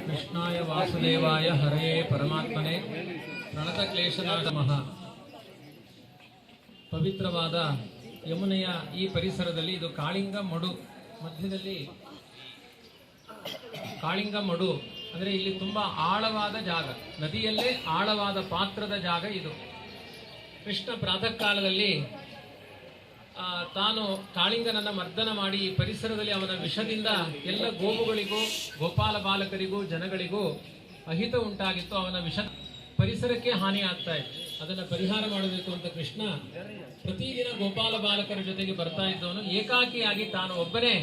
ಕೃಷ್ಣಾಯ ವಾಸುದೇವಾಯ ಹರಯೇ ಪರಮಾತ್ಮನೇ ಪ್ರಣತ ಕ್ಲೇಶನಾಶಮಃ. ಪವಿತ್ರವಾದ ಯಮುನೆಯ ಈ ಪರಿಸರದಲ್ಲಿ ಇದು ಕಾಳಿಂಗ ಮಡು, ಮಧ್ಯದಲ್ಲಿ ಕಾಳಿಂಗ ಮಡು ಅಂದರೆ ಇಲ್ಲಿ ತುಂಬಾ ಆಳವಾದ ಜಾಗ, ನದಿಯಲ್ಲೇ ಆಳವಾದ ಪಾತ್ರದ ಜಾಗ ಇದು. ಕೃಷ್ಣ ಪ್ರಾತಃ ಕಾಲದಲ್ಲಿ ತಾನು ಕಾಳಿಂಗನನ್ನ ಮರ್ದನ ಮಾಡಿ ಈ ಪರಿಸರದಲ್ಲಿ ಅವನ ವಿಷದಿಂದ ಎಲ್ಲ ಗೋವುಗಳಿಗೂ ಗೋಪಾಲ ಬಾಲಕರಿಗೂ ಜನಗಳಿಗೂ ಅಹಿತ ಉಂಟಾಗಿತ್ತು. ಅವನ ವಿಷ ಪರಿಸರಕ್ಕೆ ಹಾನಿ ಆಗ್ತಾ ಇತ್ತು. ಅದನ್ನು ಪರಿಹಾರ ಮಾಡಬೇಕು ಅಂತ ಕೃಷ್ಣ ಪ್ರತಿದಿನ ಗೋಪಾಲ ಬಾಲಕರ ಜೊತೆಗೆ ಬರ್ತಾ ಇದ್ದವನು ಏಕಾಕಿಯಾಗಿ ತಾನು ಒಬ್ಬನೇ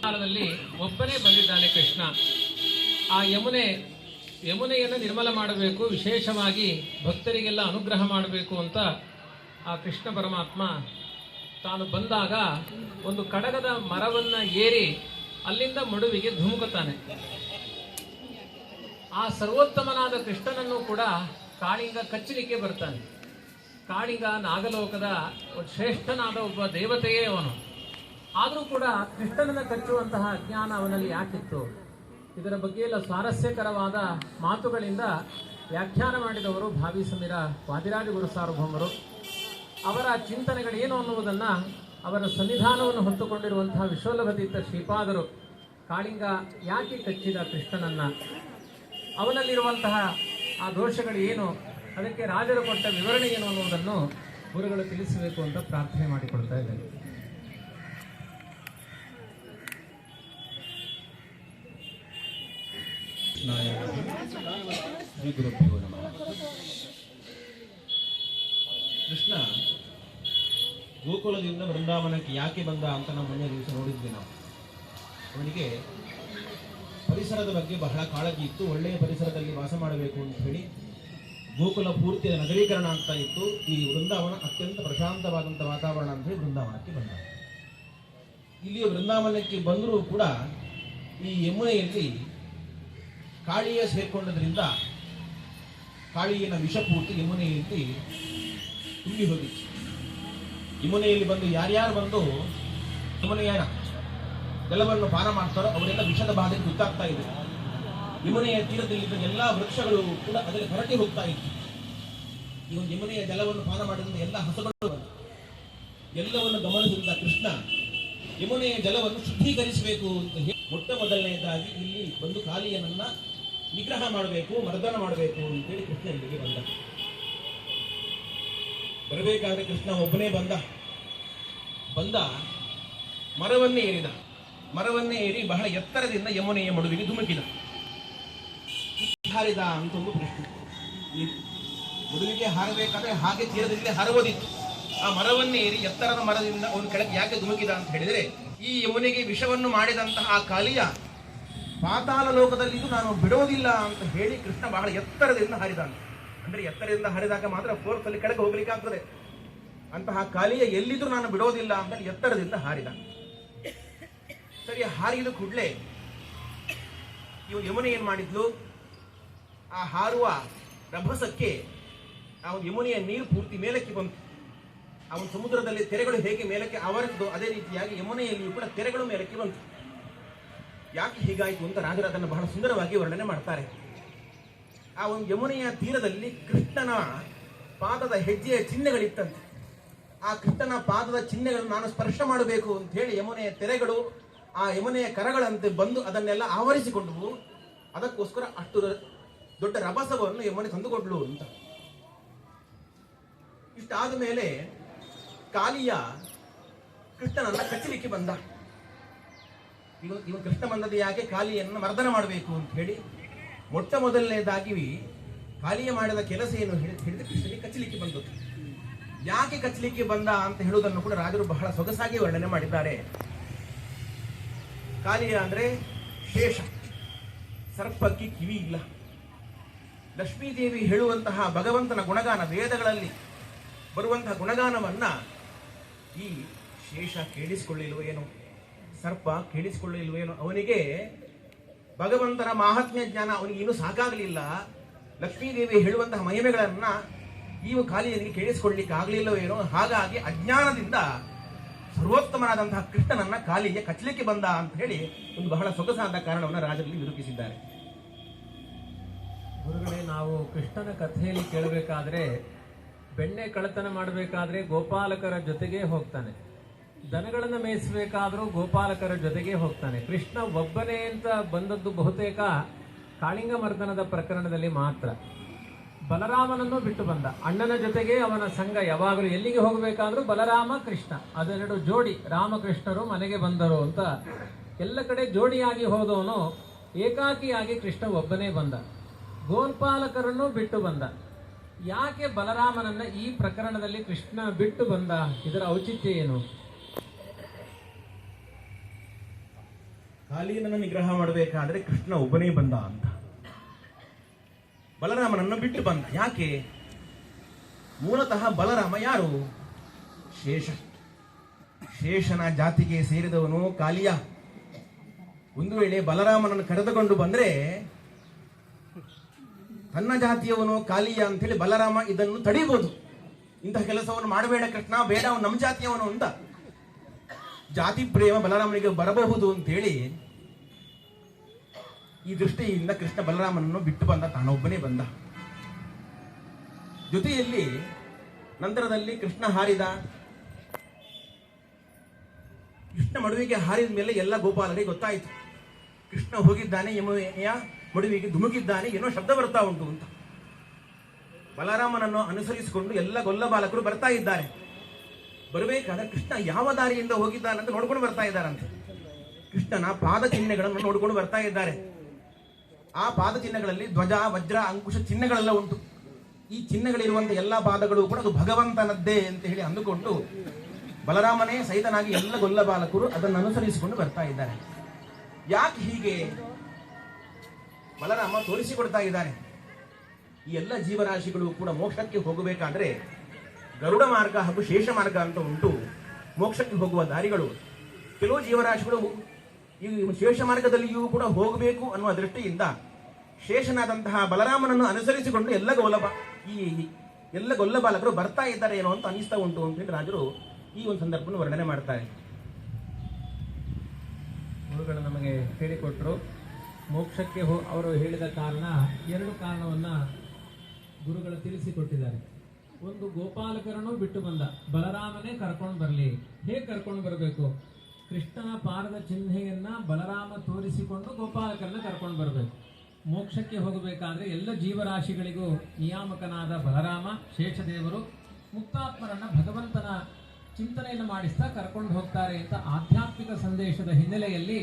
ಕಾಲದಲ್ಲಿ ಒಬ್ಬನೇ ಬಂದಿದ್ದಾನೆ ಕೃಷ್ಣ. ಆ ಯಮುನೆಯನ್ನು ನಿರ್ಮಲ ಮಾಡಬೇಕು, ವಿಶೇಷವಾಗಿ ಭಕ್ತರಿಗೆಲ್ಲ ಅನುಗ್ರಹ ಮಾಡಬೇಕು ಅಂತ ಆ ಕೃಷ್ಣ ಪರಮಾತ್ಮ ತಾನು ಬಂದಾಗ ಒಂದು ಕಡಗದ ಮರವನ್ನ ಏರಿ ಅಲ್ಲಿಂದ ಮಡುವಿಗೆ ಧುಮುಕುತ್ತಾನೆ. ಆ ಸರ್ವೋತ್ತಮನಾದ ಕೃಷ್ಣನನ್ನು ಕೂಡ ಕಾಳಿಂಗ ಕಚ್ಚಲಿಕ್ಕೆ ಬರ್ತಾನೆ. ಕಾಳಿಂಗ ನಾಗಲೋಕದ ಶ್ರೇಷ್ಠನಾದ ಒಬ್ಬ ದೇವತೆಯೇ ಅವನು. ಆದರೂ ಕೂಡ ಕೃಷ್ಣನನ್ನು ಕಚ್ಚುವಂತಹ ಅಜ್ಞಾನ ಅವನಲ್ಲಿ ಯಾಕಿತ್ತು? ಇದರ ಬಗ್ಗೆ ಎಲ್ಲ ಸ್ವಾರಸ್ಯಕರವಾದ ಮಾತುಗಳಿಂದ ವ್ಯಾಖ್ಯಾನ ಮಾಡಿದವರು ಭಾವಿ ಸಮೀರ ವಾದಿರಾಜ ಗುರು ಸಾರ್ವಭೌಮರು. ಅವರ ಚಿಂತನೆಗಳೇನು ಅನ್ನುವುದನ್ನು ಅವರ ಸನ್ನಿಧಾನವನ್ನು ಹೊತ್ತುಕೊಂಡಿರುವಂತಹ ವಿಶ್ವಲಭತೀರ್ಥ ಶ್ರೀಪಾದರು ಕಾಳಿಂಗ ಯಾಕೆ ಕಚ್ಚಿದ ಕೃಷ್ಣನನ್ನ, ಅವನಲ್ಲಿರುವಂತಹ ಆ ದೋಷಗಳು ಏನು, ಅದಕ್ಕೆ ರಾಜರು ಕೊಟ್ಟ ವಿವರಣೆ ಏನು ಅನ್ನುವುದನ್ನು ಗುರುಗಳು ತಿಳಿಸಬೇಕು ಅಂತ ಪ್ರಾರ್ಥನೆ ಮಾಡಿಕೊಳ್ತಾ ಇದ್ದಾರೆ. ಕೃಷ್ಣ ಗೋಕುಲದಿಂದ ವೃಂದಾವನಕ್ಕೆ ಯಾಕೆ ಬಂದ ಅಂತ ನಾವು ಮೊನ್ನೆ ದಿವಸ ನೋಡಿದ್ವಿ. ನಾವು ಅವನಿಗೆ ಪರಿಸರದ ಬಗ್ಗೆ ಬಹಳ ಕಾಳಜಿ ಇತ್ತು. ಒಳ್ಳೆಯ ಪರಿಸರದಲ್ಲಿ ವಾಸ ಮಾಡಬೇಕು ಅಂತ ಹೇಳಿ ಗೋಕುಲ ಪೂರ್ತಿಯ ನಗರೀಕರಣ ಆಗ್ತಾ ಇತ್ತು. ಈ ವೃಂದಾವನ ಅತ್ಯಂತ ಪ್ರಶಾಂತವಾದಂಥ ವಾತಾವರಣ ಅಂತ ಹೇಳಿ ವೃಂದಾವನಕ್ಕೆ ಬಂದ. ಇಲ್ಲಿಯ ವೃಂದಾವನಕ್ಕೆ ಬಂದರೂ ಕೂಡ ಈ ಯಮುನೆಯಲ್ಲಿ ಕಾಳಿಯ ಸೇರ್ಕೊಂಡದ್ರಿಂದ ಕಾಳಿಯನ ವಿಷಪೂರ್ತಿ ಯಮುನೆಯಲ್ಲಿ ತುಂಬಿ ಹೋಗಿತ್ತು. ಯಮುನೆಯಲ್ಲಿ ಬಂದು ಯಾರ್ಯಾರು ಬಂದು ಯಮುನೆಯ ಜಲವನ್ನು ಪಾನ ಮಾಡ್ತಾರೋ ಅವರೆಲ್ಲ ವಿಷದ ಬಾಧೆಗೆ ಗೊತ್ತಾಗ್ತಾ ಇದೆ. ಯಮುನೆಯ ತೀರದಲ್ಲಿದ್ದ ಎಲ್ಲಾ ವೃಕ್ಷಗಳು ಕೂಡ ಅದರಲ್ಲಿ ಹೊರಟಿ ಹೋಗ್ತಾ ಇತ್ತು. ಈ ಒಂದು ಯಮುನೆಯ ಜಲವನ್ನು ಪಾನ ಮಾಡಿದ ಎಲ್ಲ ಹಸಗಳು ಎಲ್ಲವನ್ನು ಗಮನಿಸಿದ ಕೃಷ್ಣ ಯಮುನೆಯ ಜಲವನ್ನು ಶುದ್ಧೀಕರಿಸಬೇಕು ಅಂತ ಹೇಳಿ ಮೊಟ್ಟ ಮೊದಲನೆಯದಾಗಿ ಇಲ್ಲಿ ಬಂದು ಕಾಳಿಯನನ್ನ ನಿಗ್ರಹ ಮಾಡಬೇಕು, ಮರ್ದನ ಮಾಡಬೇಕು ಅಂತೇಳಿ ಕೃಷ್ಣ ಇಲ್ಲಿಗೆ ಬಂದ. ಬರಬೇಕಾದ್ರೆ ಕೃಷ್ಣ ಒಬ್ಬನೇ ಬಂದ ಮರವನ್ನೇ ಏರಿದ. ಮರವನ್ನೇ ಏರಿ ಬಹಳ ಎತ್ತರದಿಂದ ಯಮುನೆಯ ಮಡುವಿಗೆ ಧುಮುಕಿದ. ಹಾರಿದ ಅಂತ ಒಂದು ಪ್ರಶ್ನೆ. ಈ ಮಡುವಿಗೆ ಹಾರಬೇಕಾದ್ರೆ ಹಾಗೆ ತೀರದಲ್ಲಿ ಹಾರಬಹುದಿತ್ತು. ಆ ಮರವನ್ನೇ ಏರಿ ಎತ್ತರದ ಮರದಿಂದ ಅವನು ಕೆಳಗೆ ಯಾಕೆ ಧುಮುಕಿದ ಅಂತ ಹೇಳಿದರೆ, ಈ ಯಮುನೆಗೆ ವಿಷವನ್ನು ಮಾಡಿದಂತಹ ಆ ಕಾಳಿಯ ಪಾತಾಳ ಲೋಕದಲ್ಲಿದ್ದು ನಾನು ಬಿಡೋದಿಲ್ಲ ಅಂತ ಹೇಳಿ ಕೃಷ್ಣ ಬಹಳ ಎತ್ತರದಿಂದ ಹಾರಿದ. ಅಂದ್ರೆ ಎತ್ತರದಿಂದ ಹರಿದಾಗ ಮಾತ್ರ ಫೋರ್ಸ್ ಅಲ್ಲಿ ಕೆಳಗೆ ಹೋಗ್ಲಿಕ್ಕೆ ಆಗ್ತದೆ. ಅಂತಹ ಕಾಲಿಯ ಎಲ್ಲಿದ್ರು ನಾನು ಬಿಡೋದಿಲ್ಲ ಅಂತ ಎತ್ತರದಿಂದ ಹಾರಿದ. ಸರಿ, ಹಾರಿದ ಕೂಡಲೇ ಇವು ಯಮುನೆ ಏನ್ ಮಾಡಿದ್ಲು, ಆ ಹಾರುವ ರಭಸಕ್ಕೆ ಅವನ ಯಮುನೆಯ ನೀರು ಪೂರ್ತಿ ಮೇಲಕ್ಕೆ ಬಂತು. ಅವನ ಸಮುದ್ರದಲ್ಲಿ ತೆರೆಗಳು ಹೇಗೆ ಮೇಲಕ್ಕೆ ಆವರಿಸಿದೋ ಅದೇ ರೀತಿಯಾಗಿ ಯಮುನೆಯಲ್ಲಿಯೂ ಕೂಡ ತೆರೆಗಳು ಮೇಲಕ್ಕೆ ಬಂತು. ಯಾಕೆ ಹೀಗಾಯಿತು ಅಂತ ರಾಜರು ಅದನ್ನು ಬಹಳ ಸುಂದರವಾಗಿ ವರ್ಣನೆ ಮಾಡ್ತಾರೆ. ಆ ಒಂದು ಯಮುನೆಯ ತೀರದಲ್ಲಿ ಕೃಷ್ಣನ ಪಾದದ ಹೆಜ್ಜೆಯ ಚಿಹ್ನೆಗಳಿತ್ತಂತೆ. ಆ ಕೃಷ್ಣನ ಪಾದದ ಚಿಹ್ನೆಗಳನ್ನು ನಾನು ಸ್ಪರ್ಶ ಮಾಡಬೇಕು ಅಂತ ಹೇಳಿ ಯಮುನೆಯ ತೆರೆಗಳು ಆ ಯಮುನೆಯ ಕರಗಳಂತೆ ಬಂದು ಅದನ್ನೆಲ್ಲ ಆವರಿಸಿಕೊಂಡವು. ಅದಕ್ಕೋಸ್ಕರ ಅಷ್ಟು ದೊಡ್ಡ ರಭಸವನ್ನು ಯಮುನೆ ತಂದುಕೊಡ್ಲು ಅಂತ. ಇಷ್ಟಾದ ಮೇಲೆ ಕಾಳಿಯ ಕೃಷ್ಣನನ್ನ ಕಚ್ಚಲಿಕ್ಕೆ ಬಂದ. ಇವನು ಕೃಷ್ಣ ಬಂದದ್ದು ಯಾಕೆ, ಕಾಳಿಯನ್ನು ಮರ್ದನ ಮಾಡಬೇಕು ಅಂತ ಹೇಳಿ. ಮೊಟ್ಟ ಮೊದಲನೇದಾಗಿ ಕಾಳಿಯ ಮಾಡಿದ ಕೆಲಸ ಏನು ಹೇಳಿದ್ರೆ ಕೃಷ್ಣನಿಗೆ ಕಚ್ಚಲಿಕ್ಕೆ ಬಂದದ್ದು. ಯಾಕೆ ಕಚ್ಚಲಿಕ್ಕೆ ಬಂದ ಅಂತ ಹೇಳುವುದನ್ನು ಕೂಡ ರಾಜರು ಬಹಳ ಸೊಗಸಾಗಿ ವರ್ಣನೆ ಮಾಡಿದ್ದಾರೆ. ಕಾಳಿಯ ಅಂದ್ರೆ ಶೇಷ, ಸರ್ಪಕ್ಕೆ ಕಿವಿ ಇಲ್ಲ. ಲಕ್ಷ್ಮೀದೇವಿ ಹೇಳುವಂತಹ ಭಗವಂತನ ಗುಣಗಾನ, ವೇದಗಳಲ್ಲಿ ಬರುವಂತಹ ಗುಣಗಾನವನ್ನ ಈ ಶೇಷ ಕೇಳಿಸಿಕೊಳ್ಳಿಲ್ವೋ ಏನೋ, ಸರ್ಪ ಕೇಳಿಸಿಕೊಳ್ಳಿಲ್ವೇನೋ. ಅವನಿಗೆ ಭಗವಂತನ ಮಹಾತ್ಮ್ಯ ಜ್ಞಾನ ಅವನಿಗೆ ಇನ್ನೂ ಸಾಕಾಗಲಿಲ್ಲ. ಲಕ್ಷ್ಮೀದೇವಿ ಹೇಳುವಂತಹ ಮಹಿಮೆಗಳನ್ನ ಈ ಕಾಳಿಯನಿಗೆ ಕೇಳಿಸಿಕೊಳ್ಳಲಿಕ್ಕೆ ಆಗಲಿಲ್ಲವೋ ಏನೋ. ಹಾಗಾಗಿ ಅಜ್ಞಾನದಿಂದ ಸರ್ವೋತ್ತಮನಾದಂತಹ ಕೃಷ್ಣನನ್ನ ಕಾಲಿಗೆ ಕಚ್ಚಲಿಕ್ಕೆ ಬಂದ ಅಂತ ಹೇಳಿ ಒಂದು ಬಹಳ ಸೊಗಸಾದ ಕಾರಣವನ್ನು ರಾಜರಲ್ಲಿ ನಿರೂಪಿಸಿದ್ದಾರೆ. ಗುರುಗಳೇ, ನಾವು ಕೃಷ್ಣನ ಕಥೆಯಲ್ಲಿ ಕೇಳಬೇಕಾದ್ರೆ ಬೆಣ್ಣೆ ಕಳ್ಳತನ ಮಾಡಬೇಕಾದ್ರೆ ಗೋಪಾಲಕರ ಜೊತೆಗೆ ಹೋಗ್ತಾನೆ, ದನಗಳನ್ನು ಮೇಯಿಸಬೇಕಾದ್ರೂ ಗೋಪಾಲಕರ ಜೊತೆಗೆ ಹೋಗ್ತಾನೆ. ಕೃಷ್ಣ ಒಬ್ಬನೇ ಅಂತ ಬಂದದ್ದು ಬಹುತೇಕ ಕಾಳಿಂಗ ಮರ್ದನದ ಪ್ರಕರಣದಲ್ಲಿ ಮಾತ್ರ. ಬಲರಾಮನನ್ನು ಬಿಟ್ಟು ಬಂದ, ಅಣ್ಣನ ಜೊತೆಗೆ ಅವನ ಸಂಘ ಯಾವಾಗಲೂ ಎಲ್ಲಿಗೆ ಹೋಗಬೇಕಾದ್ರೂ ಬಲರಾಮ ಕೃಷ್ಣ ಅದೆರಡು ಜೋಡಿ, ರಾಮಕೃಷ್ಣರು ಮನೆಗೆ ಬಂದರು ಅಂತ ಎಲ್ಲ ಕಡೆ ಜೋಡಿಯಾಗಿ ಹೋದವನು ಏಕಾಕಿಯಾಗಿ ಕೃಷ್ಣ ಒಬ್ಬನೇ ಬಂದ. ಗೋಪಾಲಕರನ್ನು ಬಿಟ್ಟು ಬಂದ. ಯಾಕೆ ಬಲರಾಮನನ್ನ ಈ ಪ್ರಕರಣದಲ್ಲಿ ಕೃಷ್ಣ ಬಿಟ್ಟು ಬಂದ? ಇದರ ಔಚಿತ್ಯ ಏನು? ಕಾಳಿಯನನ್ನು ನಿಗ್ರಹ ಮಾಡಬೇಕಾದ್ರೆ ಕೃಷ್ಣ ಒಬ್ಬನೇ ಬಂದ ಅಂತ, ಬಲರಾಮನನ್ನು ಬಿಟ್ಟು ಬಂದ. ಯಾಕೆ? ಮೂಲತಃ ಬಲರಾಮ ಯಾರು? ಶೇಷನ ಜಾತಿಗೆ ಸೇರಿದವನು ಕಾಳಿಯ. ಒಂದು ವೇಳೆ ಬಲರಾಮನನ್ನು ಕರೆದುಕೊಂಡು ಬಂದ್ರೆ ತನ್ನ ಜಾತಿಯವನು ಕಾಳಿಯ ಅಂತೇಳಿ ಬಲರಾಮ ಇದನ್ನು ತಡೀಬಹುದು. ಇಂತಹ ಕೆಲಸವನ್ನು ಮಾಡಬೇಡ ಕೃಷ್ಣ, ಬೇಡ ಅವನು ನಮ್ಮ ಜಾತಿಯವನು ಅಂತ ಜಾತಿ ಪ್ರೇಮ ಬಲರಾಮನಿಗೆ ಬರಬಹುದು ಅಂತೇಳಿ ಈ ದೃಷ್ಟಿಯಿಂದ ಕೃಷ್ಣ ಬಲರಾಮನನ್ನು ಬಿಟ್ಟು ಬಂದ, ತಾನೊಬ್ಬನೇ ಬಂದ. ಜೊತೆಯಲ್ಲಿ ನಂತರದಲ್ಲಿ ಕೃಷ್ಣ ಹಾರಿದ. ಕೃಷ್ಣ ಮಡುವಿಗೆ ಹಾರಿದ ಮೇಲೆ ಎಲ್ಲ ಗೋಪಾಲರಿಗೆ ಗೊತ್ತಾಯಿತು ಕೃಷ್ಣ ಹೋಗಿದ್ದಾನೆ, ಯಮುನೆಯ ಮಡುವಿಗೆ ಧುಮುಕಿದ್ದಾನೆ, ಏನೋ ಶಬ್ದ ಬರ್ತಾ ಉಂಟು ಅಂತ. ಬಲರಾಮನನ್ನು ಅನುಸರಿಸಿಕೊಂಡು ಎಲ್ಲ ಗೊಲ್ಲ ಬಾಲಕರು ಬರ್ತಾ ಇದ್ದಾರೆ. ಬರಬೇಕಾದ್ರೆ ಕೃಷ್ಣ ಯಾವ ದಾರಿಯಿಂದ ಹೋಗಿದ್ದಾನಂತ ನೋಡ್ಕೊಂಡು ಬರ್ತಾ ಇದ್ದಾರಂತೆ. ಕೃಷ್ಣನ ಪಾದ ಚಿಹ್ನೆಗಳನ್ನು ನೋಡ್ಕೊಂಡು ಬರ್ತಾ ಇದ್ದಾರೆ. ಆ ಪಾದ ಚಿಹ್ನೆಗಳಲ್ಲಿ ಧ್ವಜ, ವಜ್ರ, ಅಂಕುಶ ಚಿಹ್ನೆಗಳೆಲ್ಲ ಉಂಟು. ಈ ಚಿಹ್ನೆಗಳಿರುವಂತಹ ಎಲ್ಲಾ ಪಾದಗಳು ಕೂಡ ಅದು ಭಗವಂತನದ್ದೇ ಅಂತ ಹೇಳಿ ಅಂದುಕೊಂಡು ಬಲರಾಮನೇ ಸಹಿತನಾಗಿ ಎಲ್ಲ ಗೊಲ್ಲ ಬಾಲಕರು ಅದನ್ನು ಅನುಸರಿಸಿಕೊಂಡು ಬರ್ತಾ ಇದ್ದಾರೆ. ಯಾಕೆ ಹೀಗೆ? ಬಲರಾಮ ತೋರಿಸಿಕೊಡ್ತಾ ಇದ್ದಾನೆ. ಈ ಎಲ್ಲ ಜೀವರಾಶಿಗಳು ಕೂಡ ಮೋಕ್ಷಕ್ಕೆ ಹೋಗಬೇಕಾದ್ರೆ ಗರುಡ ಮಾರ್ಗ ಹಾಗೂ ಶೇಷ ಮಾರ್ಗ ಅಂತ ಉಂಟು. ಮೋಕ್ಷಕ್ಕೆ ಹೋಗುವ ದಾರಿಗಳು. ಕೆಲವು ಜೀವರಾಶಿಗಳು ಈ ಶೇಷ ಮಾರ್ಗದಲ್ಲಿಯೂ ಕೂಡ ಹೋಗಬೇಕು ಅನ್ನುವ ದೃಷ್ಟಿಯಿಂದ ಶೇಷನಾದಂತಹ ಬಲರಾಮನನ್ನು ಅನುಸರಿಸಿಕೊಂಡು ಎಲ್ಲ ಗೊಲ್ಲ ಬಾಲಕರು ಬರ್ತಾ ಇದ್ದಾರೆ ಏನೋ ಅಂತ ಅನಿಸ್ತಾ ಉಂಟು ಅಂತ ಹೇಳಿ ರಾಜರು ಈ ಒಂದು ಸಂದರ್ಭವನ್ನು ವರ್ಣನೆ ಮಾಡ್ತಾರೆ. ಗುರುಗಳು ನಮಗೆ ಹೇಳಿಕೊಟ್ರು. ಮೋಕ್ಷಕ್ಕೆ ಅವರು ಹೇಳಿದ ಕಾರಣ, ಎರಡು ಕಾರಣವನ್ನ ಗುರುಗಳು ತಿಳಿಸಿಕೊಟ್ಟಿದ್ದಾರೆ. ಒಂದು, ಗೋಪಾಲಕರನ್ನು ಬಿಟ್ಟು ಬಂದ, ಬಲರಾಮನೇ ಕರ್ಕೊಂಡು ಬರಲಿ. ಹೇಗೆ ಕರ್ಕೊಂಡು ಬರಬೇಕು? ಕೃಷ್ಣನ ಪಾದದ ಚಿಹ್ನೆಯನ್ನ ಬಲರಾಮ ತೋರಿಸಿಕೊಂಡು ಗೋಪಾಲಕರನ್ನ ಕರ್ಕೊಂಡು ಬರಬೇಕು. ಮೋಕ್ಷಕ್ಕೆ ಹೋಗಬೇಕಾದ್ರೆ ಎಲ್ಲ ಜೀವರಾಶಿಗಳಿಗೂ ನಿಯಾಮಕನಾದ ಬಲರಾಮ, ಶೇಷದೇವರು ಮುಕ್ತಾತ್ಮರನ್ನ ಭಗವಂತನ ಚಿಂತನೆಯನ್ನು ಮಾಡಿಸ್ತಾ ಕರ್ಕೊಂಡು ಹೋಗ್ತಾರೆ ಅಂತ ಆಧ್ಯಾತ್ಮಿಕ ಸಂದೇಶದ ಹಿನ್ನೆಲೆಯಲ್ಲಿ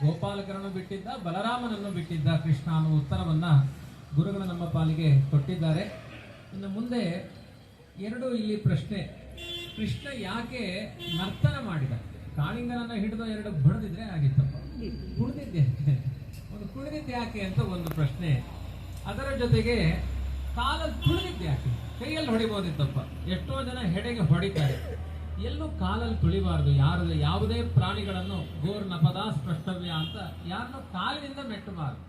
ಗೋಪಾಲಕರನ್ನು ಬಿಟ್ಟಿದ್ದ, ಬಲರಾಮನನ್ನು ಬಿಟ್ಟಿದ್ದ ಕೃಷ್ಣ ಅನ್ನುವ ಉತ್ತರವನ್ನ ಗುರುಗಳು ನಮ್ಮ ಪಾಲಿಗೆ ಕೊಟ್ಟಿದ್ದಾರೆ. ಇನ್ನು ಮುಂದೆ ಇಲ್ಲಿ ಪ್ರಶ್ನೆ. ಕೃಷ್ಣ ಯಾಕೆ ನರ್ತನ ಮಾಡಿದ? ಕಾಳಿಂಗನನ್ನ ಹಿಡಿದು ಎರಡು ಬಡದಿದ್ರೆ ಆಗಿತ್ತಪ್ಪ, ಕುಣಿದಿದ್ದೆ ಒಂದು ಕುಣಿದಿದ್ದೆ ಯಾಕೆ ಅಂತ ಒಂದು ಪ್ರಶ್ನೆ. ಅದರ ಜೊತೆಗೆ ಕಾಲಲ್ಲಿ ತುಳಿದಿದ್ದೆ ಯಾಕೆ? ಕೈಯಲ್ಲಿ ಹೊಡಿಬೋದಿತ್ತಪ್ಪ. ಎಷ್ಟೋ ಜನ ಹೆಡೆಗೆ ಹೊಡಿತಾರೆ, ಎಲ್ಲೂ ಕಾಲಲ್ಲಿ ತುಳಿಬಾರ್ದು. ಯಾವುದೇ ಪ್ರಾಣಿಗಳನ್ನು ಗೋರ್ನ ಪದ ಸ್ಪಷ್ಟವ್ಯ ಅಂತ ಯಾರನ್ನೂ ಕಾಲಿನಿಂದ ಮೆಟ್ಟಬಾರ್ದು.